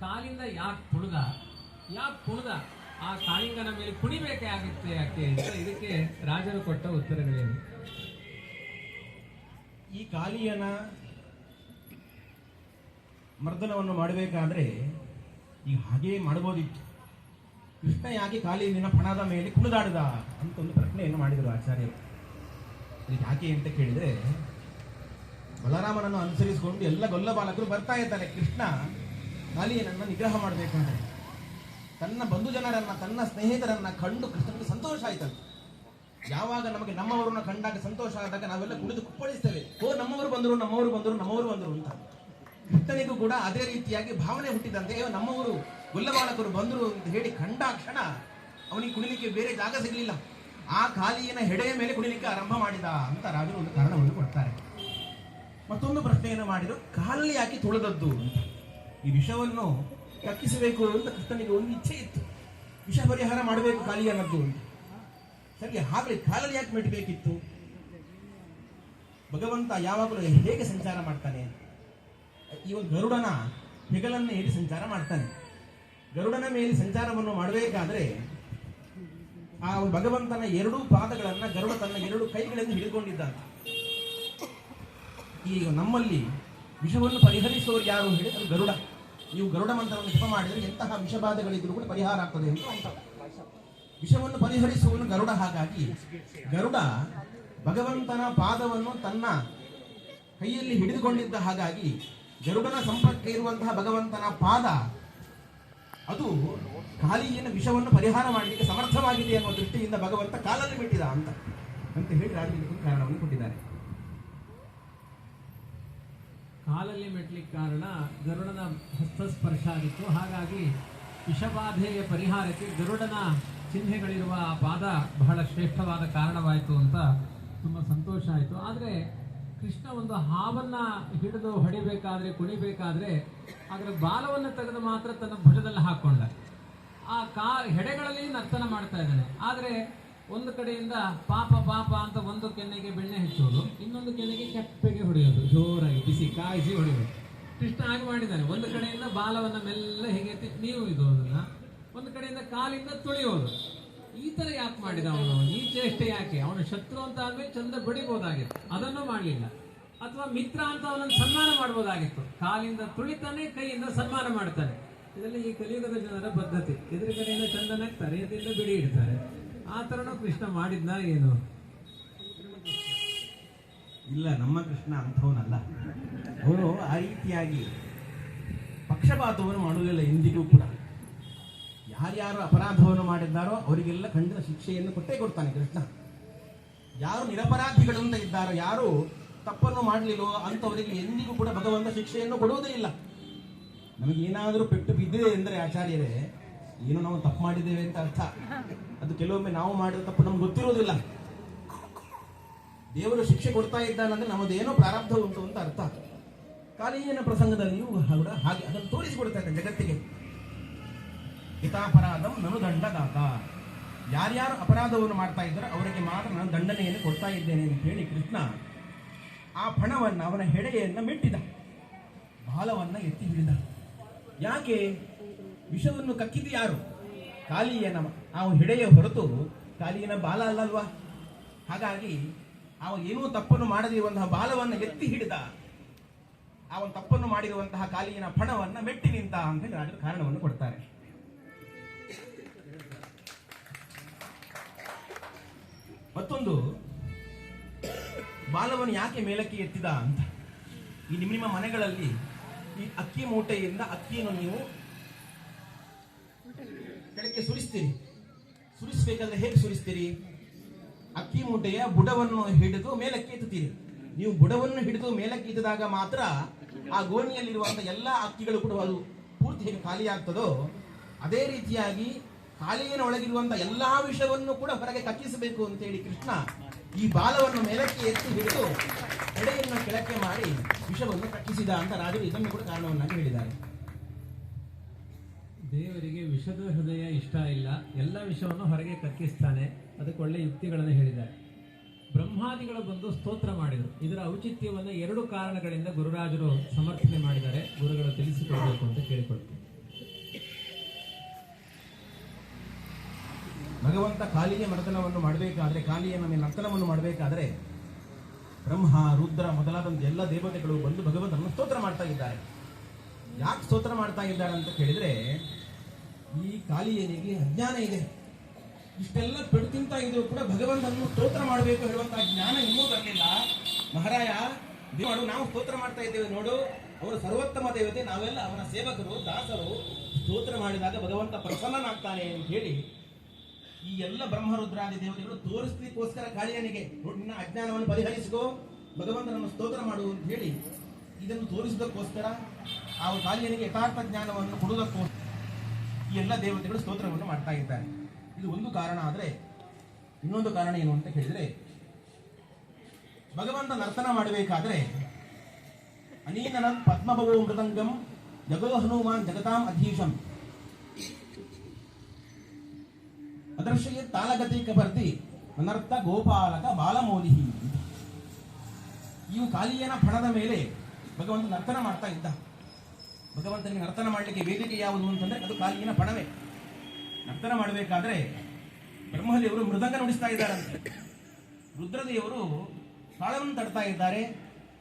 ಕಾಲಿಂದ ಯಾಕೆ ಕುಣಿದ? ಆ ಕಾಳಿಂಗನ ಮೇಲೆ ಕುಣಿಬೇಕೆ ಆಗುತ್ತೆ ಯಾಕೆ ಅಂತ ಇದಕ್ಕೆ ರಾಜರು ಕೊಟ್ಟ ಉತ್ತರಗಳೇನು? ಈ ಕಾಳಿಯನ ಮರ್ದನವನ್ನು ಮಾಡಬೇಕಾದ್ರೆ ಈಗ ಹಾಗೇ ಮಾಡಬಹುದಿತ್ತು. ಕೃಷ್ಣ ಯಾಕೆ ಕಾಳಿಯನ್ನ ಪಣದ ಮೇಲೆ ಕುಣಿದಾಡಿದ ಅಂತ ಒಂದು ಪ್ರಶ್ನೆಯನ್ನು ಮಾಡಿದರು ಆಚಾರ್ಯರು. ಯಾಕೆ ಅಂತ ಕೇಳಿದ್ರೆ, ಬಲರಾಮನನ್ನು ಅನುಸರಿಸಿಕೊಂಡು ಎಲ್ಲ ಗೊಲ್ಲ ಬಾಲಕರು ಬರ್ತಾ ಇದ್ದಾರೆ. ಕೃಷ್ಣ ಕಾಳಿಯನನ್ನು ನಿಗ್ರಹ ಮಾಡಬೇಕಾದ್ರೆ ತನ್ನ ಬಂಧು ಜನರನ್ನ, ತನ್ನ ಸ್ನೇಹಿತರನ್ನ ಕಂಡು ಕೃಷ್ಣನಿಗೆ ಸಂತೋಷ ಆಯ್ತಂತೆ. ಯಾವಾಗ ನಮಗೆ ನಮ್ಮವರನ್ನ ಕಂಡಾಗ ಸಂತೋಷ ಆದಾಗ ನಾವೆಲ್ಲ ಕುಣಿದು ಕುಪ್ಪಳಿಸ್ತೇವೆ, ನಮ್ಮವರು ಬಂದರು ಅಂತ. ಕೃಷ್ಣನಿಗೂ ಕೂಡ ಅದೇ ರೀತಿಯಾಗಿ ಭಾವನೆ ಹುಟ್ಟಿದಂತೆ, ನಮ್ಮವರು ಗೊಲ್ಲ ಬಾಲಕರು ಬಂದರು ಅಂತ ಹೇಳಿ ಕಂಡಾಕ್ಷಣ ಅವನಿಗೆ ಕುಣಿಲಿಕ್ಕೆ ಬೇರೆ ಜಾಗ ಸಿಗಲಿಲ್ಲ. ಆ ಕಾಳಿಯನ ಹೆಡೆಯ ಮೇಲೆ ಕುಣಿಲಿಕ್ಕೆ ಆರಂಭ ಮಾಡಿದ ಅಂತ ರಾಜರು ಒಂದು ಕಾರಣವನ್ನು ಕೊಡ್ತಾರೆ. ಮತ್ತೊಂದು ಪ್ರಶ್ನೆಯನ್ನು ಮಾಡಿದ್ರು, ಕಾಲಲ್ಲಿ ಯಾಕೆ ತುಳಿದದ್ದು ಅಂತ. ಈ ವಿಷವನ್ನು ಕಕ್ಕಿಸಬೇಕು ಅಂತ ಕೃಷ್ಣನಿಗೆ ಒಂದು ಇಚ್ಛೆ ಇತ್ತು, ವಿಷ ಪರಿಹಾರ ಮಾಡಬೇಕು ಕಾಳಿಯನದ್ದು ಅಂತ. ಸರಿ, ಹಾಗೆ ಕಾಲಲ್ಲಿ ಯಾಕೆ ಮೆಟ್ಟಬೇಕಿತ್ತು? ಭಗವಂತ ಯಾವಾಗಲೂ ಹೇಗೆ ಸಂಚಾರ ಮಾಡ್ತಾನೆ? ಈ ಒಂದು ಗರುಡನ ಹೆಗಲನ್ನು ಏರಿ ಸಂಚಾರ ಮಾಡ್ತಾನೆ. ಗರುಡನ ಮೇಲೆ ಸಂಚಾರವನ್ನು ಮಾಡಬೇಕಾದ್ರೆ ಆ ಭಗವಂತನ ಎರಡೂ ಪಾದಗಳನ್ನ ಗರುಡ ತನ್ನ ಎರಡು ಕೈಗಳಿಂದ ಹಿಡಿದುಕೊಂಡಿದ್ದಾನೆ. ಈಗ ನಮ್ಮಲ್ಲಿ ವಿಷವನ್ನು ಪರಿಹರಿಸುವವರು ಯಾರು ಹೇಳಿದ್ರೆ ಗರುಡ. ನೀವು ಗರುಡ ಮಂತ್ರವನ್ನು ಜಪ ಮಾಡಿದರೆ ಎಂತಹ ವಿಷಬಾಧೆಗಳಿದ್ರೂ ಕೂಡ ಪರಿಹಾರ ಆಗ್ತದೆ ಅಂತ ಉಂಟ. ವಿಷವನ್ನು ಪರಿಹರಿಸುವನು ಗರುಡ. ಹಾಗಾಗಿ ಗರುಡ ಭಗವಂತನ ಪಾದವನ್ನು ತನ್ನ ಕೈಯಲ್ಲಿ ಹಿಡಿದುಕೊಂಡಿದ್ದ. ಹಾಗಾಗಿ ಗರುಡನ ಸಂಪರ್ಕ ಇರುವಂತಹ ಭಗವಂತನ ಪಾದ ಅದು ಕಾಲಿಯನ ವಿಷವನ್ನು ಪರಿಹಾರ ಮಾಡಲಿಕ್ಕೆ ಸಮರ್ಥವಾಗಿದೆ ಅನ್ನುವ ದೃಷ್ಟಿಯಿಂದ ಭಗವಂತ ಕಾಲಲ್ಲಿ ಬಿಟ್ಟಿದ ಅಂತ ಹೇಳಿ ರಾಜನಿಗೆ ಕಾರಣವನ್ನು ಕೊಟ್ಟಿದ್ದಾರೆ. ಕಾಲಲ್ಲಿ ಮೆಟ್ಲಿಕ್ಕೆ ಕಾರಣ ಗರುಡನ ಹಸ್ತಸ್ಪರ್ಶ ಆಗಿತ್ತು. ಹಾಗಾಗಿ ವಿಷಬಾಧೆಯ ಪರಿಹಾರಕ್ಕೆ ಗರುಡನ ಚಿಹ್ನೆಗಳಿರುವ ಆ ಪಾದ ಬಹಳ ಶ್ರೇಷ್ಠವಾದ ಕಾರಣವಾಯಿತು ಅಂತ ತುಂಬ ಸಂತೋಷ ಆಯಿತು. ಆದರೆ ಕೃಷ್ಣ ಒಂದು ಹಾವನ್ನು ಹಿಡಿದು ಹೊಡಿಬೇಕಾದ್ರೆ, ಕುಣಿಬೇಕಾದ್ರೆ ಅದರ ಬಾಲವನ್ನು ತೆಗೆದು ಮಾತ್ರ ತನ್ನ ಭುಜದಲ್ಲಿ ಹಾಕ್ಕೊಂಡ. ಆ ಹೆಡೆಗಳಲ್ಲಿ ನರ್ತನ ಮಾಡ್ತಾ ಇದ್ದಾನೆ. ಆದರೆ ಒಂದು ಕಡೆಯಿಂದ ಪಾಪ ಪಾಪ ಅಂತ ಒಂದು ಕೆನ್ನೆಗೆ ಬೆಣ್ಣೆ ಹೆಚ್ಚೋದು, ಇನ್ನೊಂದು ಕೆನ್ನೆಗೆ ಕೆಪ್ಪೆಗೆ ಹೊಡೆಯೋದು, ಜೋರಾಗಿ ಬಿಸಿ ಕಾಯಿಸಿ ಹೊಡೆಯೋದು. ಕೃಷ್ಣ ಹಾಗೆ ಮಾಡಿದ್ದಾನೆ. ಒಂದು ಕಡೆಯಿಂದ ಬಾಲವನ್ನು ಮೆಲ್ಲ ಹೇಗೆ ನೀವು ಇದು ಅದನ್ನ ಒಂದು ಕಡೆಯಿಂದ ಕಾಲಿಂದ ತುಳಿಯೋದು. ಈ ತರ ಯಾಕೆ ಮಾಡಿದ ಅವನು? ಈ ಚೇಷ್ಟೆ ಯಾಕೆ? ಅವನು ಶತ್ರು ಅಂತ ಆದ್ಮೇಲೆ ಚಂದ ಬಡಿಬೋದಾಗಿತ್ತು, ಅದನ್ನು ಮಾಡಲಿಲ್ಲ. ಅಥವಾ ಮಿತ್ರ ಅಂತ ಅವನನ್ನು ಸನ್ಮಾನ ಮಾಡ್ಬೋದಾಗಿತ್ತು. ಕಾಲಿಂದ ತುಳಿತಾನೆ, ಕೈಯಿಂದ ಸನ್ಮಾನ ಮಾಡ್ತಾನೆ. ಇದೆಲ್ಲ ಈ ಕಲಿಯುಗದ ಜನರ ಪದ್ಧತಿ. ಎದುರುಗಡೆಯಿಂದ ಚಂದ ನಗ್ತಾರೆ, ಎದುರಿಂದ ಬಿಡಿ ಇಡ್ತಾರೆ. ಆ ಥರನೂ ಕೃಷ್ಣ ಮಾಡಿದ್ನ ಏನು? ಇಲ್ಲ, ನಮ್ಮ ಕೃಷ್ಣ ಅಂಥವನಲ್ಲ. ಅವನು ಆ ರೀತಿಯಾಗಿ ಪಕ್ಷಪಾತವನ್ನು ಮಾಡುವುದಿಲ್ಲ ಎಂದಿಗೂ ಕೂಡ. ಯಾರ್ಯಾರು ಅಪರಾಧವನ್ನು ಮಾಡಿದ್ದಾರೋ ಅವರಿಗೆಲ್ಲ ಖಂಡಿತ ಶಿಕ್ಷೆಯನ್ನು ಕೊಟ್ಟೇ ಕೊಡ್ತಾನೆ ಕೃಷ್ಣ. ಯಾರು ನಿರಪರಾಧಿಗಳು ಅಂತ ಇದ್ದಾರೋ, ಯಾರು ತಪ್ಪನ್ನು ಮಾಡಲಿಲ್ಲೋ ಅಂಥವರಿಗೆ ಎಂದಿಗೂ ಕೂಡ ಭಗವಂತ ಶಿಕ್ಷೆಯನ್ನು ಕೊಡುವುದೇ ಇಲ್ಲ. ನಮಗೇನಾದರೂ ಪೆಟ್ಟು ಬಿದ್ದಿದೆ ಎಂದರೆ ಆಚಾರ್ಯರೇ, ಏನೋ ನಾವು ತಪ್ಪು ಮಾಡಿದ್ದೇವೆ ಅಂತ ಅರ್ಥ. ಅದು ಕೆಲವೊಮ್ಮೆ ನಾವು ಮಾಡಿದ ತಪ್ಪು ನಮ್ಗೆ ಗೊತ್ತಿರೋದಿಲ್ಲ. ದೇವರು ಶಿಕ್ಷೆ ಕೊಡ್ತಾ ಇದ್ದಾನಂದ್ರೆ ನಮ್ಮದೇನೋ ಪ್ರಾರಬ್ಧ ಉಂಟು ಅಂತ ಅರ್ಥ. ಕಾಲಿಯನ ಪ್ರಸಂಗದಲ್ಲಿಯೂ ಕೂಡ ಹಾಗೆ ಅದನ್ನು ತೋರಿಸಿಕೊಡ್ತಾ ಇದ್ದಾನೆ ಜಗತ್ತಿಗೆ. ಹಿತಾಪರಾಧಂ ನನು ದಂಡದಾತ. ಯಾರ್ಯಾರು ಅಪರಾಧವನ್ನು ಮಾಡ್ತಾ ಇದ್ದಾರೋ ಅವರಿಗೆ ಮಾತ್ರ ನಾನು ದಂಡನೆಯನ್ನು ಕೊಡ್ತಾ ಇದ್ದೇನೆ ಅಂತ ಹೇಳಿ ಕೃಷ್ಣ ಆ ಫಣವನ್ನು, ಅವನ ಹೆಡೆಯನ್ನು ಮೆಟ್ಟಿದ, ಬಾಲವನ್ನು ಎತ್ತಿ ಹಿಡಿದ. ಯಾಕೆ? ವಿಷವನ್ನು ಕಕ್ಕಿದ್ದು ಯಾರು? ಕಾಲಿಯನ ಆ ಹೆಡೆಯ ಹೊರತು ಕಾಲಿಯನ ಬಾಲ ಅಲ್ಲಲ್ವಾ? ಹಾಗಾಗಿ ಅವ ಏನೂ ತಪ್ಪನ್ನು ಮಾಡದಿರುವಂತಹ ಬಾಲವನ್ನು ಎತ್ತಿ ಹಿಡಿದ. ಅವನ ತಪ್ಪನ್ನು ಮಾಡಿರುವಂತಹ ಕಾಲಿಯನ ಫಣವನ್ನು ಮೆಟ್ಟಿ ನಿಂತ ಅಂತ ಹೇಳಿ ರಾಜರು ಕಾರಣವನ್ನು ಕೊಡ್ತಾರೆ. ಮತ್ತೊಂದು, ಬಾಲವನ್ನು ಯಾಕೆ ಮೇಲಕ್ಕೆ ಎತ್ತಿದ ಅಂತ. ಈ ನಿಮ್ಮ ಮನೆಗಳಲ್ಲಿ ಈ ಅಕ್ಕಿ ಮೂಟೆಯಿಂದ ಅಕ್ಕಿಯನ್ನು ನೀವು ಕೆಳಕ್ಕೆ ಸುರಿಸ್ತೀರಿ. ಸುರಿಸಬೇಕಾದ್ರೆ ಹೇಗೆ ಸುರಿಸ್ತೀರಿ? ಅಕ್ಕಿ ಮೂಟೆಯ ಬುಡವನ್ನು ಹಿಡಿದು ಮೇಲಕ್ಕೆ ಎತ್ತುತ್ತೀರಿ. ನೀವು ಬುಡವನ್ನು ಹಿಡಿದು ಮೇಲಕ್ಕೆ ಎತ್ತಿದಾಗ ಮಾತ್ರ ಆ ಗೋಣಿಯಲ್ಲಿರುವಂತಹ ಎಲ್ಲ ಅಕ್ಕಿಗಳು ಕೂಡ ಅದು ಪೂರ್ತಿ ಹೇಗೆ ಖಾಲಿ ಆಗ್ತದೋ ಅದೇ ರೀತಿಯಾಗಿ ಕಾಲಿನ ಒಳಗಿರುವಂತಹ ಎಲ್ಲಾ ವಿಷವನ್ನು ಕೂಡ ಹೊರಗೆ ಕಕ್ಕಿಸಬೇಕು ಅಂತ ಹೇಳಿ ಕೃಷ್ಣ ಈ ಬಾಲವನ್ನು ಮೇಲಕ್ಕೆ ಎತ್ತಿ ಹಿಡಿದು ಎಡೆಯನ್ನು ಕೆಳಕ್ಕೆ ಮಾಡಿ ವಿಷವನ್ನು ಕಕ್ಕಿಸಿದ ಅಂತ ರಾಜರು ಇದನ್ನು ಕೂಡ ಕಾರಣವನ್ನಾಗಿ ಹೇಳಿದ್ದಾರೆ. ದೇವರಿಗೆ ವಿಷದ ಹೃದಯ ಇಷ್ಟ ಇಲ್ಲ, ಎಲ್ಲ ವಿಷವನ್ನು ಹೊರಗೆ ಕಕ್ಕಿಸ್ತಾನೆ. ಅದಕ್ಕೆ ಒಳ್ಳೆ ಯುಕ್ತಿಗಳನ್ನು ಹೇಳಿದ್ದಾರೆ. ಬ್ರಹ್ಮಾದಿಗಳು ಬಂದು ಸ್ತೋತ್ರ ಮಾಡಿದರು. ಇದರ ಔಚಿತ್ಯವನ್ನು 2 ಕಾರಣಗಳಿಂದ ಗುರುರಾಜರು ಸಮರ್ಥನೆ ಮಾಡಿದ್ದಾರೆ. ಗುರುಗಳು ತಿಳಿಸಿಕೊಡಬೇಕು ಅಂತ ಕೇಳಿಕೊಳ್ತಾರೆ. ಭಗವಂತ ಕಾಲಿಯ ಮರ್ದನವನ್ನು ಮಾಡಬೇಕಾದ್ರೆ, ಕಾಲಿಯ ಮೇಲೆ ನರ್ತನವನ್ನು ಮಾಡಬೇಕಾದ್ರೆ ಬ್ರಹ್ಮ, ರುದ್ರ ಮೊದಲಾದಂಥ ಎಲ್ಲ ದೇವತೆಗಳು ಬಂದು ಭಗವಂತನನ್ನು ಸ್ತೋತ್ರ ಮಾಡ್ತಾ ಇದ್ದಾರೆ. ಯಾಕೆ ಸ್ತೋತ್ರ ಮಾಡ್ತಾ ಇದ್ದಾರೆ ಅಂತ ಕೇಳಿದ್ರೆ, ಈ ಕಾಲಿಯನಿಗೆ ಅಜ್ಞಾನ ಇದೆ. ಇಷ್ಟೆಲ್ಲ ಪೆಡುತ್ತಿಂತ ಇದ್ರು ಕೂಡ ಭಗವಂತನನ್ನು ಸ್ತೋತ್ರ ಮಾಡಬೇಕು ಹೇಳುವಂತಹ ಜ್ಞಾನ ಇನ್ನೂ ಬರಲಿಲ್ಲ. ಮಹಾರಾಯ ದೇವರು, ನಾವು ಸ್ತೋತ್ರ ಮಾಡ್ತಾ ಇದ್ದೇವೆ ನೋಡು, ಅವರು ಸರ್ವೋತ್ತಮ ದೇವತೆ, ನಾವೆಲ್ಲ ಅವನ ಸೇವಕರು, ದಾಸರು. ಸ್ತೋತ್ರ ಮಾಡಿದಾಗ ಭಗವಂತ ಪ್ರಸನ್ನನಾಗ್ತಾನೆ ಅಂತ ಹೇಳಿ ಈ ಎಲ್ಲ ಬ್ರಹ್ಮರುದ್ರಾದಿ ದೇವತೆಗಳು ತೋರಿಸ್ಲಿಕ್ಕೋಸ್ಕರ ಕಾಳಿಯನಿಗೆ ನೋಡಿ, ನಿನ್ನ ಅಜ್ಞಾನವನ್ನು ಪರಿಹರಿಸಿಕೋ, ಭಗವಂತನನ್ನು ಸ್ತೋತ್ರ ಮಾಡು ಅಂತ ಹೇಳಿ ಇದನ್ನು ತೋರಿಸುವುದಕ್ಕೋಸ್ಕರ, ಆ ಕಾಳಿಯನಿಗೆ ಯಥಾರ್ಥ ಜ್ಞಾನವನ್ನು ಕೊಡುವುದಕ್ಕೋಸ್ಕರ ಈ ಎಲ್ಲ ದೇವತೆಗಳು ಸ್ತೋತ್ರವನ್ನು ಮಾಡ್ತಾ ಇದ್ದಾರೆ. ಇದು ಒಂದು ಕಾರಣ. ಆದರೆ ಇನ್ನೊಂದು ಕಾರಣ ಏನು ಅಂತ ಕೇಳಿದರೆ, ಭಗವಂತ ನರ್ತನ ಮಾಡಬೇಕಾದ್ರೆ ಅನೀನನ ಪದ್ಮಭವೋ ಮೃದಂಗಂ ಜಗೋ ಹನುಮಾನ್ ಜಗತಾಂ ಅಧೀಶಂ ಅದರ್ಶಯ ತಾಳಗತಿ ಕಬರ್ತಿ ಅನರ್ಥ ಗೋಪಾಲಕ ಬಾಲಮೌಲಿಹಿ. ಇವು ಕಾಲಿಯನ ಫಣದ ಮೇಲೆ ಭಗವಂತ ನರ್ತನ ಮಾಡ್ತಾ ಇದ್ದ. ಭಗವಂತನಿಗೆ ನರ್ತನ ಮಾಡಲಿಕ್ಕೆ ವೇದಿಕೆ ಯಾವುದು ಅಂತಂದ್ರೆ ಅದು ಕಾಲಿಯನ ಫಣವೇ. ನರ್ತನ ಮಾಡಬೇಕಾದ್ರೆ ಬ್ರಹ್ಮದೇವರು ಮೃದಂಗ ನುಡಿಸ್ತಾ ಇದ್ದಾರಂತೆ, ರುದ್ರದೇವರು ತಾಳವನ್ನು ತಡ್ತಾ ಇದ್ದಾರೆ,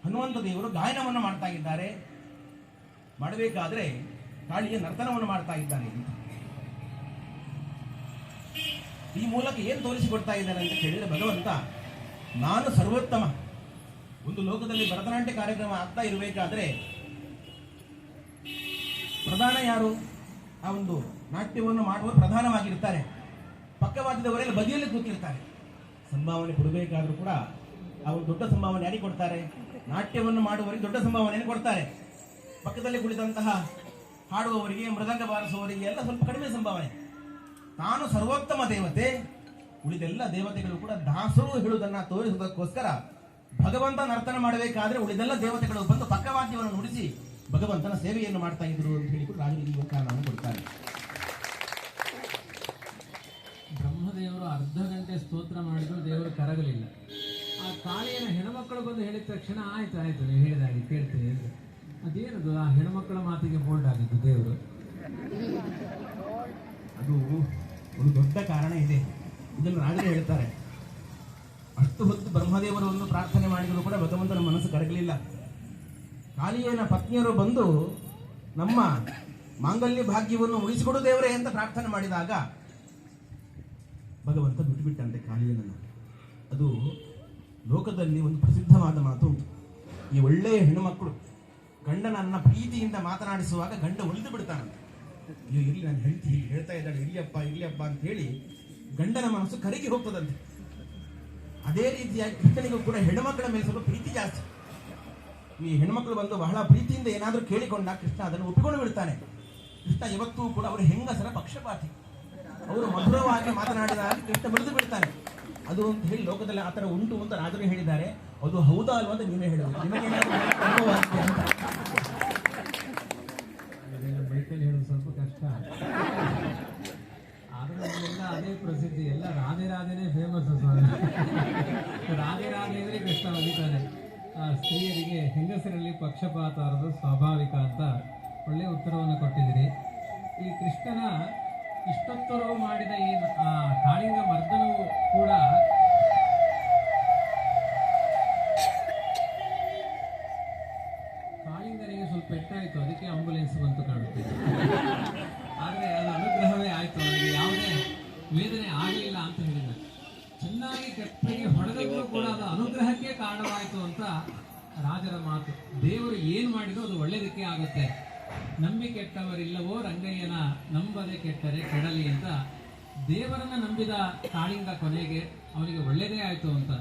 ಹನುಮಂತ ದೇವರು ಗಾಯನವನ್ನು ಮಾಡ್ತಾ ಇದ್ದಾರೆ. ಮಾಡಬೇಕಾದ್ರೆ ಕಾಳಿಯ ನರ್ತನವನ್ನು ಮಾಡ್ತಾ ಇದ್ದಾನೆ. ಈ ಮೂಲಕ ಏನು ತೋರಿಸಿಕೊಡ್ತಾ ಇದ್ದಾನೆ ಅಂತ ಕೇಳಿದರೆ, ಭಗವಂತ ನಾನು ಸರ್ವೋತ್ತಮ. ಒಂದು ಲೋಕದಲ್ಲಿ ಭರತನಾಟ್ಯ ಕಾರ್ಯಕ್ರಮ ಆಗ್ತಾ ಇರಬೇಕಾದ್ರೆ ಪ್ರಧಾನ ಯಾರು? ಆ ಒಂದು ನಾಟ್ಯವನ್ನು ಮಾಡುವ ಪ್ರಧಾನವಾಗಿರ್ತಾರೆ. ಪಕ್ಕವಾದ್ಯದವರೆಲ್ಲ ಬದಿಯಲ್ಲಿ ಕೂತಿರ್ತಾರೆ. ಸಂಭಾವನೆ ಕೊಡಬೇಕಾದ್ರೂ ಕೂಡ ಅವರು ದೊಡ್ಡ ಸಂಭಾವನೆ ಯಾರಿಗೆ ಕೊಡ್ತಾರೆ? ನಾಟ್ಯವನ್ನು ಮಾಡುವವರಿಗೆ ದೊಡ್ಡ ಸಂಭಾವನೆಯನ್ನು ಕೊಡ್ತಾರೆ. ಪಕ್ಕದಲ್ಲಿ ಕುಳಿತಂತಹ ಹಾಡುವವರಿಗೆ, ಮೃದಂಗ ಬಾರಿಸುವವರಿಗೆ ಎಲ್ಲ ಸ್ವಲ್ಪ ಕಡಿಮೆ ಸಂಭಾವನೆ. ತಾನು ಸರ್ವೋತ್ತಮ ದೇವತೆ, ಉಳಿದೆಲ್ಲ ದೇವತೆಗಳು ಕೂಡ ದಾಸರು ಹೇಳುವುದನ್ನ ತೋರಿಸುವುದಕ್ಕೋಸ್ಕರ ಭಗವಂತ ನರ್ತನ ಮಾಡಬೇಕಾದ್ರೆ ಉಳಿದೆಲ್ಲ ದೇವತೆಗಳು ಬಂದು ಪಕ್ಕವಾದ್ಯವನ್ನು ನುಡಿಸಿ ಭಗವಂತನ ಸೇವೆಯನ್ನು ಮಾಡ್ತಾ ಇದ್ರು ಅಂತ ಹೇಳಿ ಕೂಡ ರಾಜನಿಗೆ ಕಾರಣವನ್ನು ಕೊಡ್ತಾರೆ. ಬ್ರಹ್ಮದೇವರು ಅರ್ಧ ಗಂಟೆ ಸ್ತೋತ್ರ ಮಾಡಿದ್ರು, ದೇವರು ಕರಗಲಿಲ್ಲ. ಆ ಕಾಳಿಯನ ಹೆಣ್ಮಕ್ಕಳು ಬಂದು ಹೇಳಿದ ತಕ್ಷಣ ಆಯ್ತು ಆಯ್ತು ನೀವು ಹೇಳಿದಾಗೆ ಕೇಳ್ತೀನಿ ಅಂದ್ರೆ ಅದೇನದು ಆ ಹೆಣ್ಮಕ್ಕಳ ಮಾತಿಗೆ ಬೋಲ್ಡ್ ಆಗಿದ್ದು ದೇವರು? ಅದು ಒಂದು ದೊಡ್ಡ ಕಾರಣ ಇದೆ. ಇದನ್ನು ರಾಜರು ಹೇಳ್ತಾರೆ. ಅಷ್ಟು ಹೊತ್ತು ಬ್ರಹ್ಮದೇವರು ಒಂದು ಪ್ರಾರ್ಥನೆ ಮಾಡಿದರೂ ಕೂಡ ಭಗವಂತನ ಮನಸ್ಸು ಕರಗಲಿಲ್ಲ. ಕಾಳಿಯನ ಪತ್ನಿಯರು ಬಂದು ನಮ್ಮ ಮಾಂಗಲ್ಯ ಭಾಗ್ಯವನ್ನು ಉಳಿಸಿಕೊಡು ದೇವರೇ ಅಂತ ಪ್ರಾರ್ಥನೆ ಮಾಡಿದಾಗ ಭಗವಂತ ಬಿಟ್ಟುಬಿಟ್ಟಂತೆ ಕಾಳಿಯನನ್ನು. ಅದು ಲೋಕದಲ್ಲಿ ಒಂದು ಪ್ರಸಿದ್ಧವಾದ ಮಾತು ಉಂಟು. ಈ ಒಳ್ಳೆಯ ಹೆಣ್ಣುಮಕ್ಕಳು ಗಂಡನನ್ನ ಪ್ರೀತಿಯಿಂದ ಮಾತನಾಡಿಸುವಾಗ ಗಂಡ ಒಲಿದು ಬಿಡ್ತಾನಂತೆ. ಅಯ್ಯೋ ಇರ್ಲಿ, ನಾನು ಹೆಂಡತಿ ಹೇಳ್ತಾ ಇದ್ದಾಳೆ, ಇರ್ಲಿಯಪ್ಪ ಅಂತ ಹೇಳಿ ಗಂಡನ ಮನಸ್ಸು ಕರಗಿ ಹೋಗ್ತದಂತೆ. ಅದೇ ರೀತಿಯಾಗಿ ಕೃಷ್ಣನಿಗೂ ಕೂಡ ಹೆಣ್ಣುಮಕ್ಕಳ ಮೇಲೆ ಸ್ವಲ್ಪ ಪ್ರೀತಿ ಜಾಸ್ತಿ. ಈ ಹೆಣ್ಮಕ್ಳು ಬಂದು ಬಹಳ ಪ್ರೀತಿಯಿಂದ ಏನಾದರೂ ಕೇಳಿಕೊಂಡ ಕೃಷ್ಣ ಅದನ್ನು ಒಪ್ಪಿಕೊಂಡು ಬಿಡ್ತಾನೆ. ಕೃಷ್ಣ ಯಾವತ್ತೂ ಕೂಡ ಅವರು ಹೆಂಗಸರ ಪಕ್ಷಪಾತಿ. ಅವರು ಮಧುರವಾಗಿ ಮಾತನಾಡಿದಾಗ ಕೃಷ್ಣ ಬೆಳೆದು ಬಿಡ್ತಾನೆ. ಅದು ಅಂತ ಹೇಳಿ ಲೋಕದಲ್ಲಿ ಆ ಥರ ಉಂಟು ಅಂತ ರಾಜರು ಹೇಳಿದ್ದಾರೆ. ಅದು ಹೌದಾ ಅಲ್ವಾ ಅಂತ ನೀವೇ ಹೇಳೋದು. ನಿಮಗೆ ಬೈಕಲ್ಲಿ ಹೇಳೋದು ಸ್ವಲ್ಪ ಕಷ್ಟ. ಆದ್ರೆ ಎಲ್ಲ ಅದೇ ಪ್ರಸಿದ್ಧಿ, ಎಲ್ಲ ರಾಧೆನೇ ಫೇಮಸ್. ರಾಧೆ ಅಂದ್ರೆ ಕೃಷ್ಣ ಒಲಿತಾನೆ. ಸ್ತ್ರೀಯರಿಗೆ ಹೆಂಗಸರಲ್ಲಿ ಪಕ್ಷಪಾತ ಅನ್ನೋದು ಸ್ವಾಭಾವಿಕ ಅಂತ ಒಳ್ಳೆಯ ಉತ್ತರವನ್ನು ಕೊಟ್ಟಿದ್ದೀರಿ. ಈ ಕೃಷ್ಣನ ಇಷ್ಟೊತ್ತವರೆಗೂ ಮಾಡಿದ ಈ ಕಾಳಿಂಗ ಮರ್ದನವು ಕೂಡ ಕಾಳಿಂಗನಿಗೆ ಸ್ವಲ್ಪ ಪೆಟ್ಟಾಯಿತು, ಅದಕ್ಕೆ ಆಂಬುಲೆನ್ಸ್ ಬಂತು ಕಾಣುತ್ತೆ. ಆದರೆ ಅದು ಅನುಗ್ರಹವೇ ಆಯಿತು, ಅವನಿಗೆ ಯಾವುದೇ ವೇದನೆ ಆಗಲಿಲ್ಲ ಅಂತ ಹೇಳಿದ. ಚೆನ್ನಾಗಿ ಕೆಪ್ಪಗೆ ಹೊಡೆದಕ್ಕೂ ಕೂಡ ಅದು ಅನುಗ್ರಹಕ್ಕೆ ಕಾರಣವಾಯಿತು ಅಂತ ರಾಜರ ಮಾತು. ದೇವರು ಏನು ಮಾಡಿದ್ರು ಅದು ಒಳ್ಳೆಯದಕ್ಕೆ ಆಗುತ್ತೆ. ನಂಬಿ ಕೆಟ್ಟವರಿಲ್ಲವೋ ರಂಗಯ್ಯನ ನಂಬದೆ ಕೆಟ್ಟರೆ ಕೆಡಲಿ ಅಂತ ದೇವರನ್ನ ನಂಬಿದ ಕಾಳಿಂಗ ಕೊನೆಗೆ ಅವನಿಗೆ ಒಳ್ಳೆಯದೇ ಆಯಿತು ಅಂತ.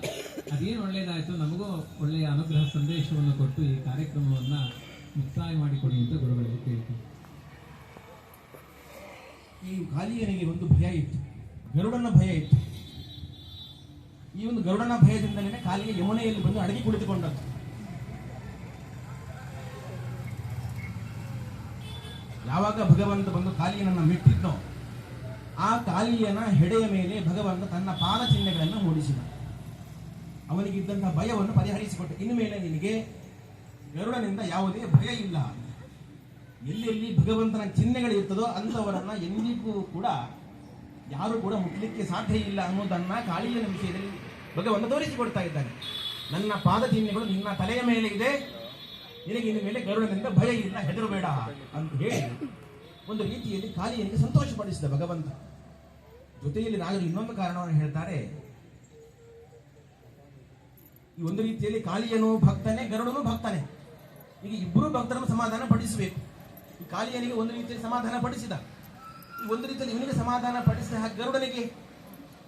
ಅದೇನು ಒಳ್ಳೆಯದಾಯಿತು, ನಮಗೂ ಒಳ್ಳೆಯ ಅನುಗ್ರಹ ಸಂದೇಶವನ್ನು ಕೊಟ್ಟು ಈ ಕಾರ್ಯಕ್ರಮವನ್ನು ಮುಕ್ತಾಯ ಮಾಡಿಕೊಡಿ ಅಂತ ಗುರುಗಳಿಗೆ ಕೇಳ್ತೀನಿ. ಈ ಕಾಳಿಯನಿಗೆ ಒಂದು ಭಯ ಇತ್ತು, ಗರುಡನ ಭಯ ಇತ್ತು. ಈ ಒಂದು ಗರುಡನ ಭಯದಿಂದಲೇ ಕಾಲಿಗೆ ಯಮುನೆಯಲ್ಲಿ ಬಂದು ಅಡಗಿ ಕುಳಿತುಕೊಂಡದ್ದು. ಯಾವಾಗ ಭಗವಂತ ಬಂದು ಕಾಳಿಯನನ್ನು ಮೆಟ್ಟಿದ್ನೋ ಆ ಕಾಳಿಯನ ಹೆಡೆಯ ಮೇಲೆ ಭಗವಂತ ತನ್ನ ಪಾದ ಚಿಹ್ನೆಗಳನ್ನು ಮೂಡಿಸಿದ. ಅವನಿಗಿದ್ದಂತಹ ಭಯವನ್ನು ಪರಿಹರಿಸಿಕೊಟ್ಟ. ಇನ್ನು ಮೇಲೆ ನಿನಗೆ ಗರುಡನಿಂದ ಯಾವುದೇ ಭಯ ಇಲ್ಲ. ಎಲ್ಲೆಲ್ಲಿ ಭಗವಂತನ ಚಿಹ್ನೆಗಳಿರ್ತದೋ ಅಂಥವರನ್ನ ಎಂದಿಗೂ ಕೂಡ ಯಾರು ಕೂಡ ಮುಟ್ಲಿಕ್ಕೆ ಸಾಧ್ಯ ಇಲ್ಲ ಅನ್ನೋದನ್ನ ಕಾಳಿಯನ ವಿಷಯದಲ್ಲಿ ಭಗವಂತ ತೋರಿಸಿಕೊಡ್ತಾ ಇದ್ದಾನೆ. ನನ್ನ ಪಾದ ಚಿಹ್ನೆಗಳು ನಿನ್ನ ತಲೆಯ ಮೇಲೆ ಇದೆ, ನಿನಗೆ ಇನ್ನು ಮೇಲೆ ಗರುಡನಿಂದ ಭಯ ಇಲ್ಲ, ಹೆದರಬೇಡ ಅಂತ ಹೇಳಿ ಒಂದು ರೀತಿಯಲ್ಲಿ ಕಾಳಿಯನಿಗೆ ಸಂತೋಷಪಡಿಸಿದ ಭಗವಂತ. ಜೊತೆಯಲ್ಲಿ ರಾಜರು ಇನ್ನೊಂದು ಕಾರಣವನ್ನು ಹೇಳ್ತಾರೆ. ಈ ಒಂದು ರೀತಿಯಲ್ಲಿ ಕಾಳಿಯನು ಭಕ್ತನೇ, ಗರುಡನು ಭಕ್ತನೇ. ಈಗ ಇಬ್ಬರು ಭಕ್ತರನ್ನು ಸಮಾಧಾನ ಪಡಿಸಬೇಕು. ಈ ಕಾಳಿಯನಿಗೆ ಒಂದು ರೀತಿಯಲ್ಲಿ ಸಮಾಧಾನ ಪಡಿಸಿದ, ಈ ಒಂದು ರೀತಿಯಲ್ಲಿ ಇವನಿಗೆ ಸಮಾಧಾನ ಪಡಿಸಿದ. ಹಾಗೆ ಗರುಡನಿಗೆ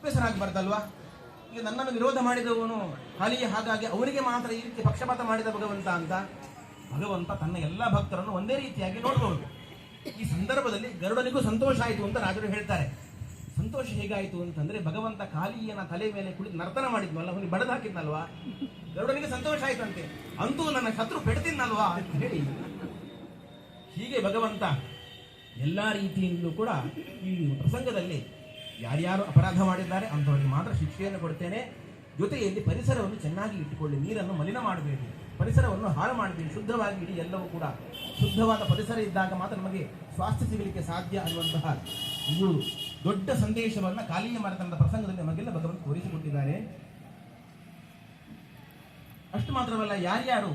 ಬೇಸರ ಆಗಬಾರ್ದಲ್ವಾ? ಈಗ ನನ್ನನ್ನು ವಿರೋಧ ಮಾಡಿದವನು ಕಾಳಿಯ, ಹಾಗಾಗಿ ಅವನಿಗೆ ಮಾತ್ರ ಈ ರೀತಿ ಪಕ್ಷಪಾತ ಮಾಡಿದ ಭಗವಂತ ಅಂತ ಭಗವಂತ ತನ್ನ ಎಲ್ಲ ಭಕ್ತರನ್ನು ಒಂದೇ ರೀತಿಯಾಗಿ ನೋಡಬಹುದು. ಈ ಸಂದರ್ಭದಲ್ಲಿ ಗರುಡನಿಗೂ ಸಂತೋಷ ಆಯಿತು ಅಂತ ರಾಜರು ಹೇಳ್ತಾರೆ. ಸಂತೋಷ ಹೇಗಾಯಿತು ಅಂತಂದ್ರೆ, ಭಗವಂತ ಕಾಳಿಯನ ತಲೆ ಮೇಲೆ ಕುಳಿತು ನರ್ತನ ಮಾಡಿದ್ನಲ್ಲ, ಅವನಿಗೆ ಬಡದು ಹಾಕಿದ್ನಲ್ವಾ, ಗರುಡನಿಗೆ ಸಂತೋಷ ಆಯ್ತಂತೆ. ಅಂತೂ ನನ್ನ ಶತ್ರು ಪೆಡ್ತಿದ್ನಲ್ವಾ ಅಂತ ಹೇಳಿ ಹೀಗೆ ಭಗವಂತ ಎಲ್ಲ ರೀತಿಯಿಂದಲೂ ಕೂಡ ಈ ಪ್ರಸಂಗದಲ್ಲಿ ಯಾರ್ಯಾರು ಅಪರಾಧ ಮಾಡಿದ್ದಾರೆ ಅಂಥವರಿಗೆ ಮಾತ್ರ ಶಿಕ್ಷೆಯನ್ನು ಕೊಡ್ತೇನೆ. ಜೊತೆಯಲ್ಲಿ ಪರಿಸರವನ್ನು ಚೆನ್ನಾಗಿ ಇಟ್ಟುಕೊಳ್ಳಿ, ನೀರನ್ನು ಮಲಿನ ಮಾಡಬೇಡಿ, ಪರಿಸರವನ್ನು ಹಾಳು ಮಾಡಬೇಡಿ, ಶುದ್ಧವಾಗಿ ಇಡಿ. ಎಲ್ಲವೂ ಕೂಡ ಶುದ್ಧವಾದ ಪರಿಸರ ಇದ್ದಾಗ ಮಾತ್ರ ನಮಗೆ ಸ್ವಾಸ್ಥ್ಯ ಸಿಗಲಿಕ್ಕೆ ಸಾಧ್ಯ ಅನ್ನುವಂತಹ ಇದು ದೊಡ್ಡ ಸಂದೇಶವನ್ನು ಕಾಳಿಯ ಮರ್ದನದ ಪ್ರಸಂಗದಲ್ಲಿ ನಮಗೆಲ್ಲ ಭಗವಂತ ತೋರಿಸಿಕೊಟ್ಟಿದ್ದಾರೆ. ಅಷ್ಟು ಮಾತ್ರವಲ್ಲ, ಯಾರ್ಯಾರು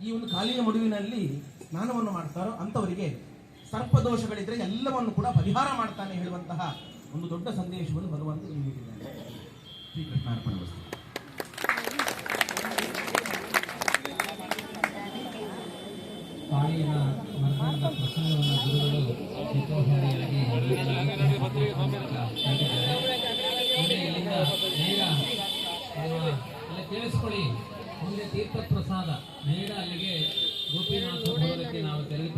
ಈ ಒಂದು ಕಾಳಿಯ ಮಡುವಿನಲ್ಲಿ ಸ್ನಾನವನ್ನು ಮಾಡ್ತಾರೋ ಅಂಥವರಿಗೆ ಸರ್ಪದೋಷಗಳಿದ್ರೆ ಎಲ್ಲವನ್ನು ಕೂಡ ಪರಿಹಾರ ಮಾಡ್ತಾನೆ ಹೇಳುವಂತಹ ಒಂದು ದೊಡ್ಡ ಸಂದೇಶವನ್ನು ಭಗವಂತ ನೀಡಿದ್ದಾನೆ. ಶ್ರೀಕೃಷ್ಣಾರ್ಪಣ ವಸ್ತು. ಕಾಳಿಯ ಮರಣದ ಪ್ರಸಂಗವನ್ನು ಗುರುಗಳು ಕುತೂಹಲಿಯಾಗಿ ಕೇಳಿಸ್ಕೊಳ್ಳಿ. ಮುಂದೆ ತೀರ್ಥ ಪ್ರಸಾದ ನೇರ ಅಲ್ಲಿಗೆ ಗೋಪಿನಾಥ ಭವನಕ್ಕೆ ನಾವು ತೆರಳಿ